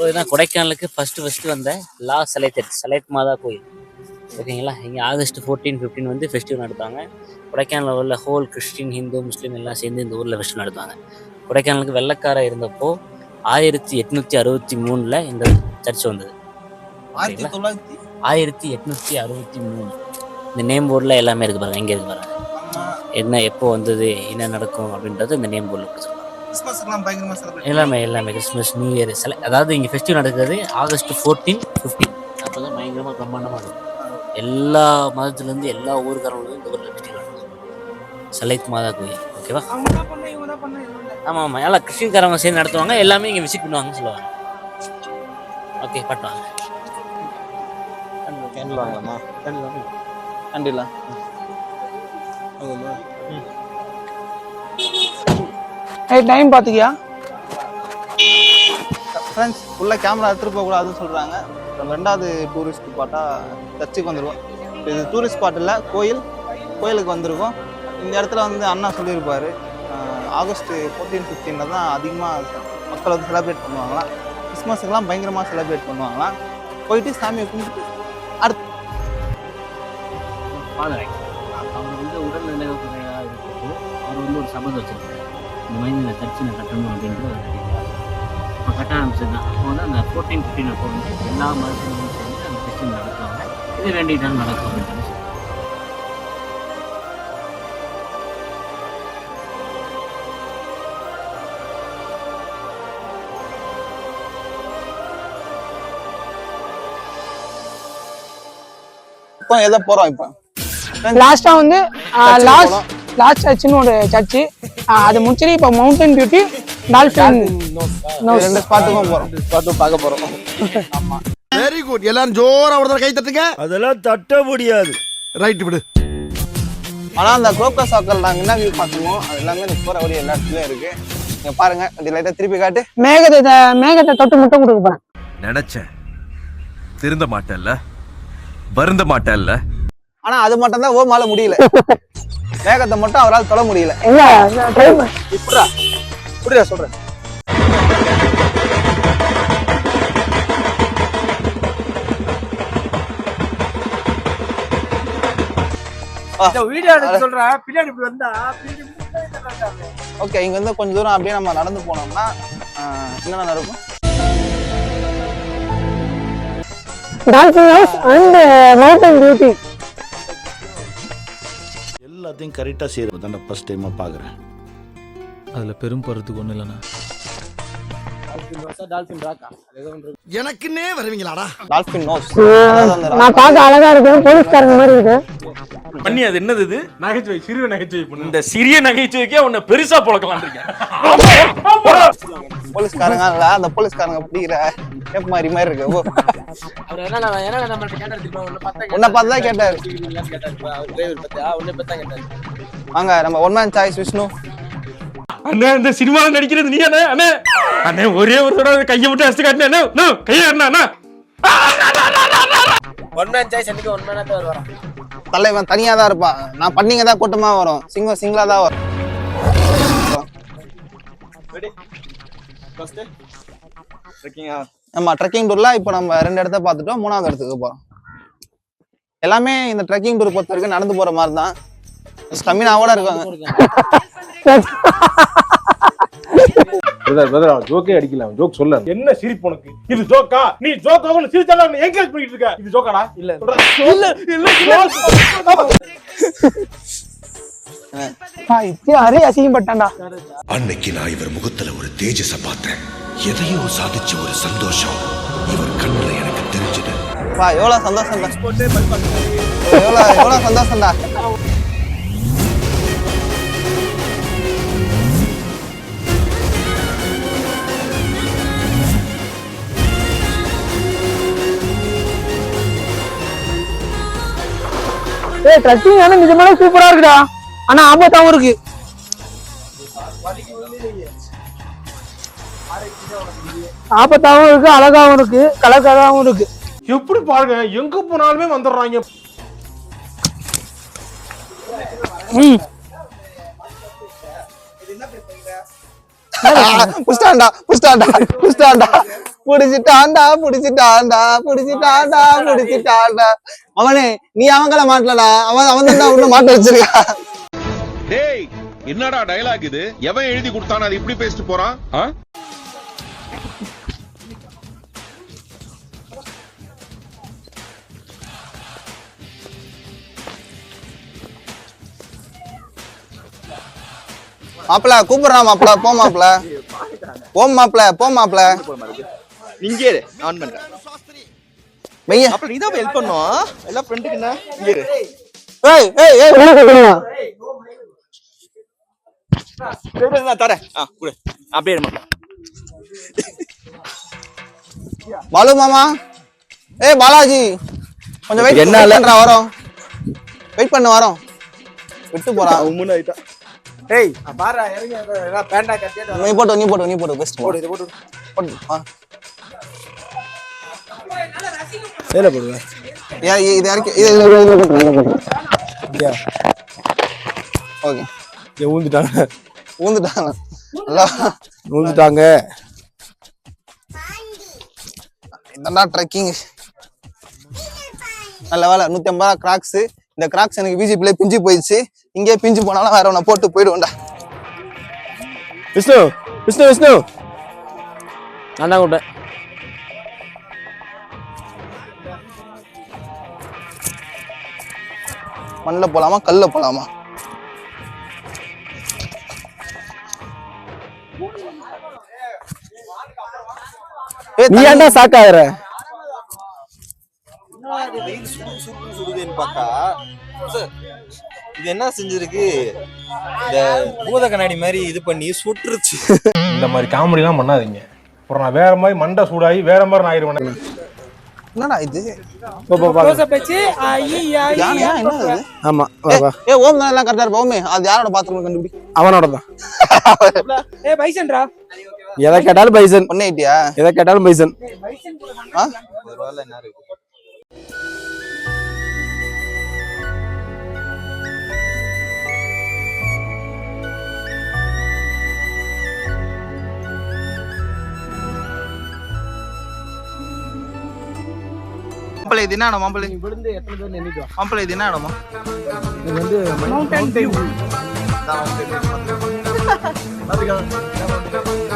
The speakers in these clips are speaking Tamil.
இதுதான் கொடைக்கானலுக்கு ஃபஸ்ட்டு வந்த லா சலைத் மாதா கோயில். ஓகேங்களா, இங்கே ஆகஸ்ட் 14, 15 வந்து ஃபெஸ்டிவல் நடத்துவாங்க. கொடைக்கானலில் உள்ள ஹோல் கிறிஸ்டின், ஹிந்து, முஸ்லீம் எல்லாம் சேர்ந்து இந்த ஊரில் ஃபெஸ்டிவல் நடத்துவாங்க. கொடைக்கானலுக்கு வெள்ளக்கார இருந்தப்போ 1863 இந்த சர்ச் வந்தது. 1863 இந்த நேம் போர்டில் எல்லாமே இருக்கு பாருங்க. எங்கே இருக்கு பாருங்க, என்ன எப்போ வந்தது, என்ன நடக்கும் அப்படின்றது இந்த நேம் போர்டில் கொடுத்துருக்காங்க. எல்லாமே கிறிஸ்மஸ், நியூ இயர் அதாவது இங்கே ஃபெஸ்டிவல் நடக்கிறது ஆகஸ்ட் 14, 15. அப்போ தான் பயங்கரமாக பிரம்மாண்டமாக இருக்கும். எல்லா மதத்துலேருந்து எல்லா ஊருக்காரங்களும் இந்த ஊரில் ஃபெஸ்டிவல் நடக்கும். சலைத் மாதா கோயில். ஓகேவா? ஆமாம், எல்லாம் கிறிஸ்டின்காரங்க சேர்ந்து நடத்துவாங்க. எல்லாமே இங்கே விசிட் பண்ணுவாங்கன்னு சொல்லுவாங்க. ஓகே, பாட்டுவாங்க. கண்டிப்பா டைம் பார்த்துக்கியா ஃப்ரெண்ட்ஸ்? உள்ள கேமரா எடுத்துகிட்டு போகக்கூடாதுன்னு சொல்கிறாங்க. ரெண்டாவது டூரிஸ்ட் ஸ்பாட்டாக சர்ச்சுக்கு வந்துடுவோம். இது டூரிஸ்ட் ஸ்பாட் இல்லை, கோயிலுக்கு வந்திருக்கோம். இந்த இடத்துல வந்து அண்ணா சொல்லியிருப்பார், ஆகஸ்ட் 14, 15 தான் அதிகமாக மக்கள் வந்து செலிப்ரேட் பண்ணுவாங்களாம். கிறிஸ்மஸுக்கெல்லாம் பயங்கரமாக செலிப்ரேட் பண்ணுவாங்களாம். போயிட்டு சாமியை கும்பிட்டு அடுத்து அவர் வந்து உடல்நிலை குறையாக இருக்கிறப்போ அவர் வந்து ஒரு சபதம் வச்சிருக்காரு, இந்த மாதிரி இந்த சர்ச்சை கட்டணும் அப்படின்ட்டு ஒரு இப்போ கட்ட ஆரம்பிச்சிருந்தான். அப்போ வந்து அந்த 14, 15 அப்போ வந்து எல்லா மதத்திலும் சேர்ந்து அந்த ஃபெஸ்டிவல் நடத்துவாங்க. இது வேண்டிட்டாலும் நடக்கும் அப்படின்னு சொல்லி. இப்போ எதை போகிறோம்? இப்போ லாஸ்டா வந்து லாஸ்ட் சர்ச்னு ஒரு சர்ச்சு, அது முடிச்சுட்டு இப்போ மவுண்டன் பியூட்டி, டால்ஃபின் ரெண்டு ஸ்பாட்டுக்கும் போகிறோம். ஸ்பாட்டும் பார்க்க போகிறோம். ஆமாம், வெரி குட். எல்லாரும் ஜோரா ஒரு கை தட்டுங்க. அதெல்லாம் தட்ட முடியாது. ரைட் விடு. ஆனால் அந்த குரோக்கஸ் சாக்கல் நாங்கள் என்ன வியூ பார்த்துருவோம், அது எல்லாமே இந்த போகிற வழி எல்லா இடத்துலையும் இருக்கு. நீங்கள் பாருங்க, இது லைட்டாக திருப்பி காட்டு. மேகத்தை தொட்டு முட்டை கொடுக்க போறேன். நினைச்சேன் திருந்த மாட்டேன்ல, வருந்த மாட்டேன்ல. ஆனா அது மட்டும் தான் ஓமால முடியல. மேகத்தை மட்டும் அவரால் தொட முடியல. புரியா சொல்றேன். ஓகே, இங்க வந்து கொஞ்சம் தூரம் அப்படியே நம்ம நடந்து போனோம்னா என்னென்ன நடக்கும்? Dolphin house and mountain beauty எல்லாத்தையும் கரெக்டாக செய்யறது தான் ஃபர்ஸ்ட் டைமாக பார்க்குறேன். அதில் பெரும் பருத்துக்கு ஒன்றும் இல்லைண்ணா. எனக்குன்னே வருவீங்களாடா? டால்ஃபின் நோஸ் நான் பார்க்க அழகா இருக்கு, போலீஸ்காரங்க மாதிரி இருக்கு. பண்ணி அது என்னது? இது நகைச்சுவை, சிறிய நகைச்சுவை. இந்த சிறிய நகைச்சுவைக்கே உன்னை பெருசா பொழக்கலாம் இருக்கேன். போலீஸ்காரங்க இல்ல, அந்த போலீஸ்காரங்க பிடிக்கிற கேப் மாதிரி இருக்கு. உன்னை பார்த்து தான் கேட்டாரு. வாங்க, நம்ம ஒன் மேன் சாய்ஸ் விஷ்ணு அண்ணா. இந்த சினிமாவில் நடிக்கிறது நீ அண்ணே? அண்ணே அண்ணே ஒரே ஒரு தடவை கையை விட்டு அடிச்சு காட்டினே. கையா அண்ணா. ஒன் மேன் சாய்ஸ் அன்னைக்கு ஒன் மேனா தான் வருவான். தலைவன் தனியா தான் இருப்பான். நான் பண்ணிங்க தான் கூட்டமா வரும், சிங்கிளா தான் வரும். நம்ம ட்ரெக்கிங் டூர்ல இப்போ நம்ம 2 இடத்த பார்த்துட்டோம். 3வது இடத்துக்கு போறோம். எல்லாமே இந்த ட்ரெக்கிங் டூர் பொறுத்த வரைக்கும் நடந்து போற மாதிரி தான். ஸ்டமினாவோட இருக்காங்க. ஜோக்கே அடிக்கலாம். ஜோக் சொல்ல என்ன சிரிப்பு உனக்கு? இது ஜோக்கா? நீ ஜோக்காக சிரிச்சாலும் என்கரேஜ் பண்ணிட்டு இருக்க. இது ஜோக்காடா? இல்ல அசிங்கப்பட்டான்டா. அன்னைக்கு நான் இவர் முகத்துல ஒரு தேஜஸ பார்த்தேன். எதையோ சாதிச்ச ஒரு சந்தோஷம் இவர் கண்ணுல எனக்கு தெரிஞ்சது. எவ்வளவு சந்தோஷம்டா, எவ்வளவு சந்தோஷம்டா. ட்ரெக்கிங் ஆனா நிஜமாவே சூப்பரா இருக்குடா. ஆனா ஆபத்தாவும் இருக்கு. ஆபத்தாவும் இருக்கு, அழகாவும் இருக்கு, கலக்காவும் இருக்கு. எப்படி பாருங்க, எங்க போனாலுமே வந்துடுறாங்க. புஷ்டாண்டா புடிச்சிட்டாண்டா புடிச்சிட்டாண்டா புடிச்சிட்டாண்டா புடிச்சிட்டாண்டா. அவனே நீ அவங்கள மாட்டலடா, அவன் தான் உன்ன மாட்ட வச்சிருக்கா. டேய் என்னடா டயலாக் இது? எவன் எழுதி கொடுத்தானே அது இப்படி பேசிட்டு போறான்? மாப்பிள கூப்பிடுறான் மாப்பிள, போ மாப்பிள, ஓம் மாப்பிள, போ மாப்பிள. இங்கே ஆன் பண்றேன் பையா அப்ப நீ தான் ஹெல்ப் பண்ணும் எல்லா ஃப்ரெண்டுக்கு என்ன இங்க இரு. ஏய் ஏய் ஏய் உள்ள கூப்பிடுங்க. நான் தரேன் குடு அப்படியே இருமா. பாலு மாமா, ஏய் பாலாஜி கொஞ்சம் வெயிட் பண்ணு, வரோம். வெயிட் பண்ணு, வரோம். விட்டு போறா உம்முன்னு ஆயிட்டா. ஏய் பாரா இறங்க எல்லாம் பேண்டா கட்டிட்டு நீ போடு பெஸ்ட் போடு இது போடு போடு. ஏல போடுங்க. யா இது யாருக்கு இது ஓகே. ஏ ஊந்துட்டாங்க நல்லா ஊந்துட்டாங்க. இதெல்லாம் ட்ரெக்கிங். நல்ல வேலை 150 கிராக்ஸ். இந்த கிராக்ஸ் எனக்கு விஜிபில பிஞ்சு போயிடுச்சு. இங்கே பிஞ்சு போனாலும் வேற ஒண்ண போட்டு போயிடுவேன்டா. விஷ்ணு விஷ்ணு விஷ்ணு நான் தான் கூப்பிட்டேன். மண்ணில் போலாமா கல்ல போலாமா? நீ ஏன்டா சாக்காயிர? சுடுதுன்னு பார்த்தா இது என்ன செஞ்சிருக்கு? இந்த பூத கண்ணாடி மாதிரி இது பண்ணி சுட்டுருச்சு. இந்த மாதிரி காமெடி எல்லாம் பண்ணாதீங்க. அப்புறம் நான் வேற மாதிரி மண்டை சூடாகி வேற மாதிரி நான் ஆயிடுவேன். என்னடா இது? ஆமா ஏ ஓம் தான் எல்லாம் கரெக்டா இருப்பா. ஓமே அது யாரோட பாத்ரூம் கண்டுபிடி? அவனோட தான். ஏய் பைசன்டா, எதை கேட்டாலும் பைசன். பண்ணிட்டியா? எதை கேட்டாலும் பைசன். ஒரு வேளை என்ன இருக்கு? மாப்பிள்ளை இது என்ன இடம்? மாப்பிள்ளை விழுந்து எத்தனை பேர் நின்னுட்டோம்? மாப்பிள்ளை இது என்ன இடமா? இது வந்து மவுண்டன் வியூ.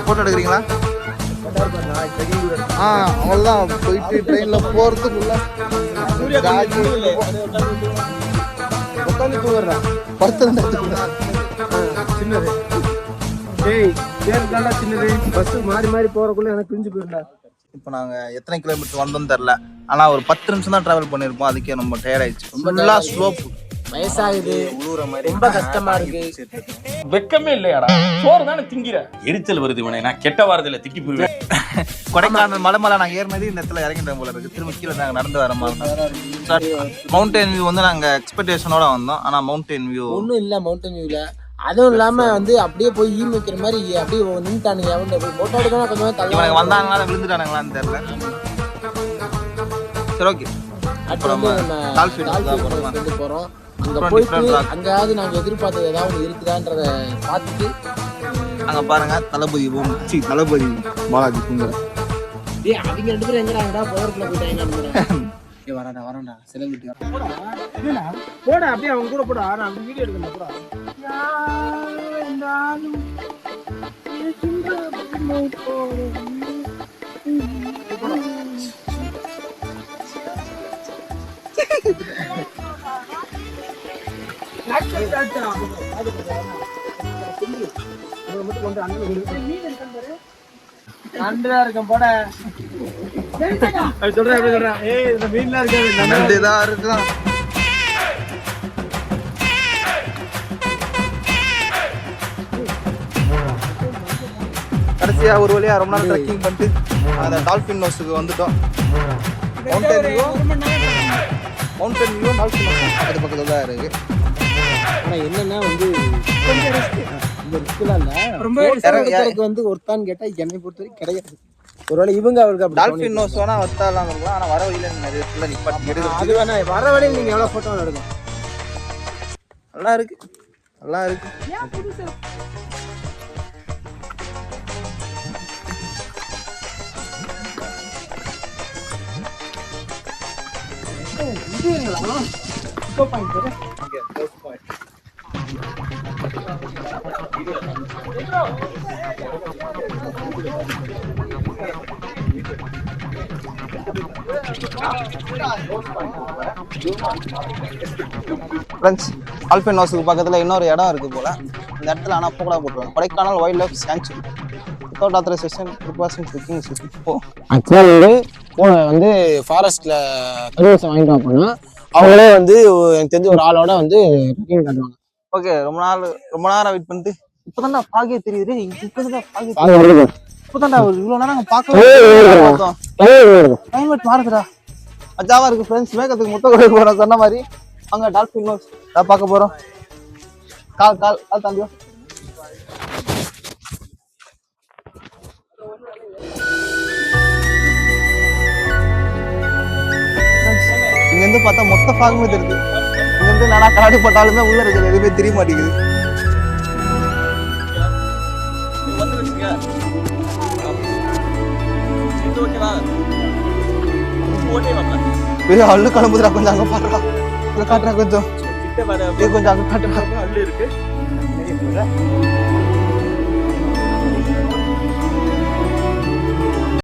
போட்டோ எடுக்கிறீங்களா? அவ்வளவுதான். போயிட்டு ட்ரெயின்ல போறதுக்குள்ள உட்காந்து தூங்குறேன். சின்னது டேய் பேர் தாண்டா சின்னது. பஸ் மாறி மாறி போறக்குள்ள எனக்கு பிரிஞ்சு போயிருந்தா. இப்போ நாங்க எத்தனை கிலோமீட்டர் வந்தோம்னு தெரியல. ஆனா ஒரு 10 நிமிஷம் தான் டிராவல் பண்ணிருப்போம். அதுக்கே நம்ம டயர்ட் ஆயிடுச்சு. ஃபுல்லா ஸ்லோப். வயசாகுது, ரொம்ப கஷ்டமா இருக்கு. வெக்கமே இல்லையாடா? சோறு தானே திங்கிற. எரிச்சல் வருது இவனை. நான் கெட்ட வாரத்துல திக்கி போயிருவேன். கொடைக்கானல் மலை நாங்க ஏறினது இந்த இடத்துல இறங்கிட்டோம் போல இருக்கு. திரும்ப கீழே நாங்க நடந்து வர மாதிரி. மவுண்டன் வியூ வந்து நாங்க எக்ஸ்பெக்டேஷனோட வந்தோம். ஆனா மவுண்டன் வியூ ஒன்றும் இல்லை. மவுண்டன் வியூல அதுவும் இல்லாம வந்து அப்படியே போய் ஈ வைக்கிற மாதிரி அப்படியே நின்றுட்டானுங்க. அவங்க போய் போட்டோ எடுக்கணும். கொஞ்சம் தள்ளி வந்தாங்களா விழுந்துட்டானுங்களான்னு தெரியல. சரி ஓகே. அடுத்து வந்து நம்ம போறோம். அங்க போயிட்டு அங்கேயாவது நாங்க எதிர்பார்த்தது ஏதாவது இருக்குதான்றத பார்த்துட்டு அங்க பாருங்க தளபதி தளபதி பாலாஜி குங்குற. ஏய் அவங்க 2 பேரும் எங்கடாங்கடா? போறதுல போயிட்டாங்க. ஏய் வரடா செலிபிரிட்டி போடா. அப்படியே அவங்க கூட போடா. நான் வீடியோ எடுக்கணும் போடா. நன்றா இருக்கும் போட சொல்றேன். ஏய் இந்த மீன்லாம் இருக்காது. நன்றிதான் இருக்கும். கடைசியா ஒரு வழியா ரொம்ப நாள் ட்ரெக்கிங் பண்ணிட்டு அந்த டால்பின் ஹவுஸுக்கு வந்துட்டோம். மவுண்டன் வியூ டால்பின் ஹவுஸ் அது பக்கத்துல தான் இருக்கு. ஆனா என்னன்னா வந்து கொஞ்சம் ரிஸ்க். இந்த ரிஸ்க்லாம் இல்ல. ரொம்ப வந்து ஒருத்தான்னு கேட்டா என்னை பொறுத்த வரைக்கும் கிடையாது. ஒருவேளை இவங்க அவருக்கு அப்படி டால்பின் ஹவுஸ் வேணா வத்தாலாம் இருக்கலாம். ஆனா வர வழியில நிறைய இடத்துல நிப்பாட்டி எடுக்கிறது. அது வேணா வர வழியில நீங்க எவ்வளவு போட்டோ எடுக்கும். நல்லா இருக்கு. ஃப்ரெண்ட்ஸ் ஆல்பைன் ஹவுஸுக்கு பக்கத்தில் இன்னொரு இடம் இருக்குது போல். இந்த இடத்துல ஆனால் போகலாம் போட்டுருவாங்க. Kodaikanal wild life sanctuary without authorisation precautions booking system. ஆக்சுவலாக வந்து ஃபாரஸ்ட்டில் பெர்மிஷன் வாங்கிட்டோம் அப்படின்னா அவங்களே வந்து எனக்கு தெரிஞ்ச ஒரு ஆளோட வந்து ட்ரெக்கிங் காட்டுவாங்க. ஓகே, ரொம்ப நேரம் வெயிட் பண்ணிட்டு இப்போதான்டா பாகே தெரியுது. இப்போதான் பாகே இப்போதான்டா இவ்வளோ நேரம் பார்க்கலாம். கிளைமேட் மாறுதுடா, மஜாவா இருக்கு ஃப்ரெண்ட்ஸ். மேகத்துக்கு முட்டை கொடுக்க போகிறோம் சொன்ன மாதிரி. அங்கே டால்ஃபின் ஹவுஸ் தான் பார்க்க போகிறோம். கால் தாண்டியோ. இங்கேருந்து பார்த்தா மொத்த ஃபாகுமே தெரியுது. இங்கேருந்து நானா கண்ணாடி போட்டாலுமே உள்ள இருக்கிறது எதுவுமே தெரிய மாட்டேங்குது. பெரிய அள்ளு கிளம்புதுடா. கொஞ்சம் அங்கே பாடுறா, காட்டுறா கொஞ்சம். கொஞ்சம் அங்கே காட்டுறா.